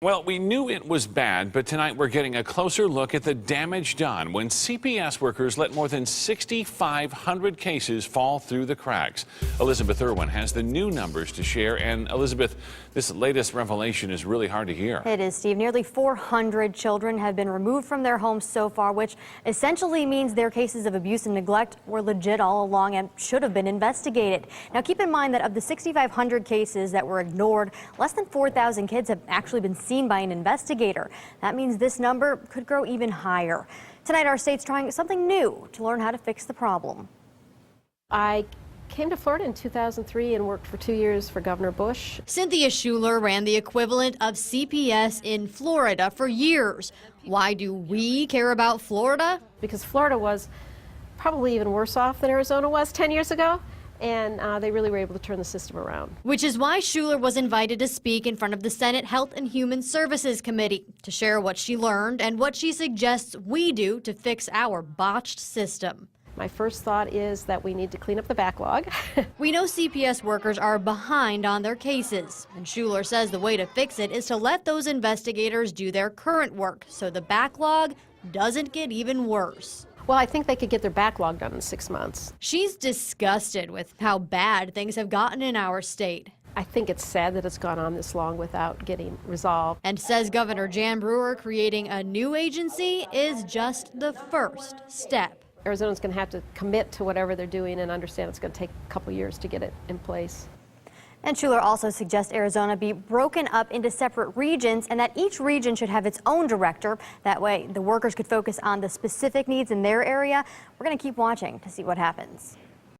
Well, we knew it was bad, but tonight we're getting a closer look at the damage done when CPS workers let more than 6,500 cases fall through the cracks. Elizabeth Irwin has the new numbers to share. And Elizabeth, this latest revelation is really hard to hear. It is, Steve. Nearly 400 children have been removed from their homes so far, which essentially means their cases of abuse and neglect were legit all along and should have been investigated. Now, keep in mind that of the 6,500 cases that were ignored, less than 4,000 kids have actually been seen by an investigator. That means this number could grow even higher. Tonight, our state's trying something new to learn how to fix the problem. I came to Florida in 2003 and worked for 2 years for Governor Bush. Cynthia Schuler ran the equivalent of CPS in Florida for years. Why do we care about Florida? Because Florida was probably even worse off than Arizona was 10 years ago. And they really were able to turn the system around. Which is why Schuler was invited to speak in front of the Senate Health and Human Services Committee to share what she learned and what she suggests we do to fix our botched system. My first thought is that we need to clean up the backlog. We know CPS workers are behind on their cases, and Schuler says the way to fix it is to let those investigators do their current work so the backlog doesn't get even worse. Well, I think they could get their backlog done in 6 months. She's disgusted with how bad things have gotten in our state. I think it's sad that it's gone on this long without getting resolved. And says Governor Jan Brewer creating a new agency is just the first step. Arizona's going to have to commit to whatever they're doing and understand it's going to take a couple years to get it in place. And Schuler also suggests Arizona be broken up into separate regions and that each region should have its own director. That way the workers could focus on the specific needs in their area. We're going to keep watching to see what happens.